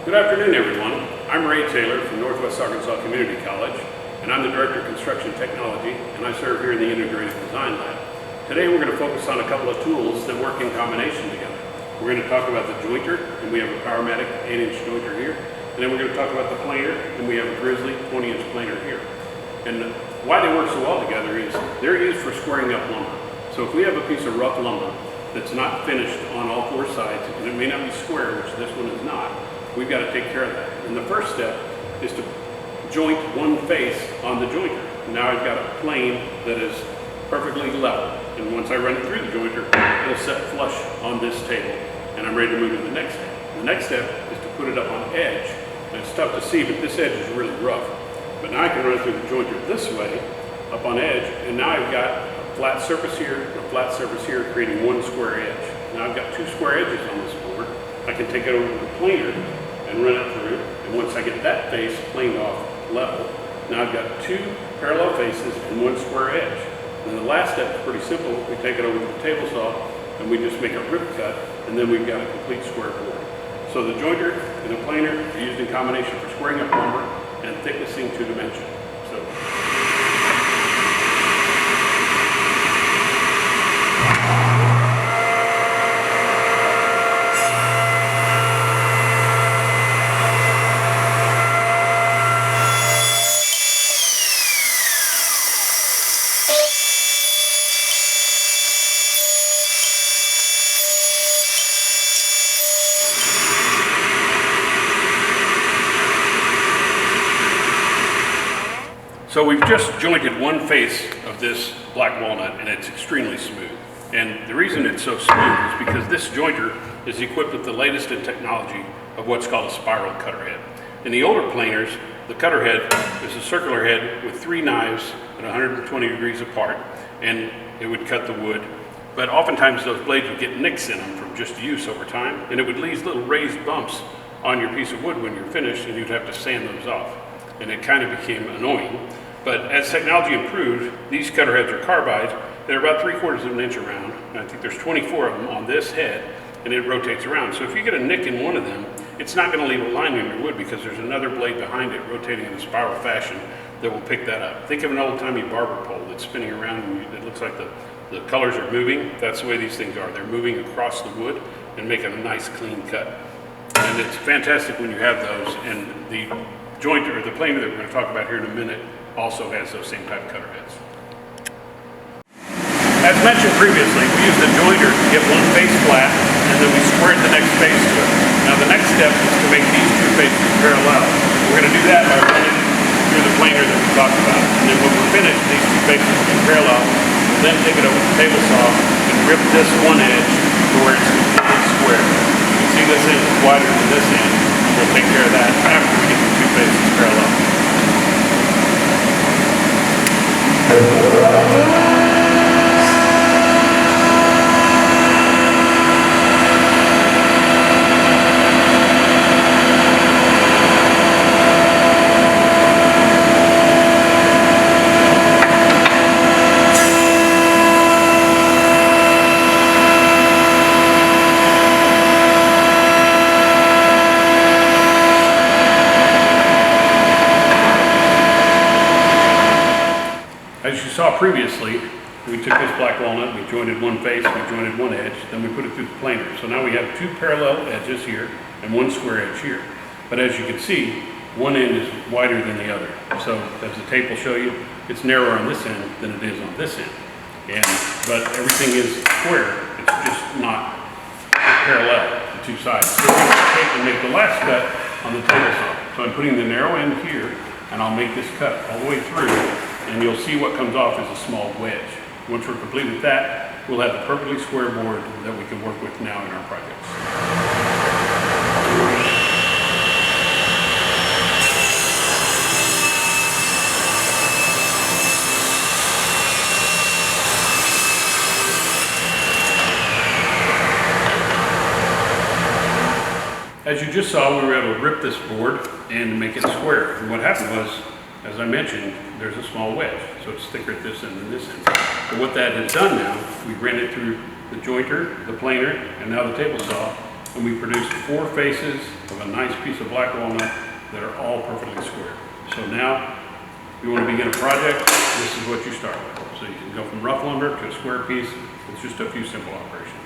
Good afternoon, everyone. I'm Ray Taylor from Northwest Arkansas Community College, and I'm the Director of Construction Technology, and I serve here in the Integrated Design Lab. Today we're going to focus on a couple of tools that work in combination together. We're going to talk about the jointer, and we have a Powermatic 8-inch jointer here. And then we're going to talk about the planer, and we have a Grizzly 20-inch planer here. And why they work so well together is they're used for squaring up lumber. So if we have a piece of rough lumber that's not finished on all four sides, and it may not be square, which this one is not, we've got to take care of that. And the first step is to joint one face on the jointer. Now I've got a plane that is perfectly level. And once I run it through the jointer, it'll set flush on this table, and I'm ready to move to the next step. The next step is to put it up on edge. And it's tough to see, but this edge is really rough. But now I can run it through the jointer this way, up on edge, and now I've got a flat surface here, and a flat surface here, creating one square edge. Now I've got two square edges on this board. I can take it over to the planer and run it through, and once I get that face planed off level, now I've got two parallel faces and one square edge. And the last step is pretty simple. We take it over to the table saw, and we just make a rip cut, and then we've got a complete square board. So the jointer and the planer are used in combination for squaring up lumber and thicknessing to dimension. So we've just jointed one face of this black walnut, and it's extremely smooth. And the reason it's so smooth is because this jointer is equipped with the latest in technology of what's called a spiral cutter head. In the older planers, the cutter head is a circular head with three knives at 120 degrees apart, and it would cut the wood. But oftentimes those blades would get nicks in them from just use over time, and it would leave little raised bumps on your piece of wood when you're finished, and you'd have to sand those off. And it kind of became annoying. But as technology improved, these cutter heads are carbide. They're about 3/4 of an inch around. And I think there's 24 of them on this head, and it rotates around. So if you get a nick in one of them, it's not going to leave a line in your wood because there's another blade behind it rotating in a spiral fashion that will pick that up. Think of an old-timey barber pole that's spinning around and it looks like the colors are moving. That's the way these things are. They're moving across the wood and making a nice clean cut. And it's fantastic when you have those. And the jointer, or the planer that we're going to talk about here in a minute, also has those same type cutter heads. As mentioned previously, we used the jointer to get one face flat, and then we squared the next face to it. Now the next step is to make these two faces parallel. We're going to do that by running through the planer that we talked about. And then when we're finished, these two faces will be parallel. We'll then take it over to the table saw and rip this one edge to where it's completely square. You can see this end is wider than this end. We'll take care of that after we get the two faces parallel. As you saw previously, we took this black walnut, we jointed one face, we jointed one edge, then we put it through the planer. So now we have two parallel edges here and one square edge here. But as you can see, one end is wider than the other. So as the tape will show you, it's narrower on this end than it is on this end. But everything is square, it's just not parallel, the two sides. So we're going to take and make the last cut on the table saw. So I'm putting the narrow end here, and I'll make this cut all the way through. And you'll see what comes off is a small wedge. Once we're complete with that, we'll have a perfectly square board that we can work with now in our projects. As you just saw, we were able to rip this board and make it square. And what happened was, as I mentioned, there's a small wedge, so it's thicker at this end than this end. But what that has done now, we ran it through the jointer, the planer, and now the table saw, and we produced 4 faces of a nice piece of black walnut that are all perfectly square. So now, if you want to begin a project, this is what you start with. So you can go from rough lumber to a square piece with just a few simple operations.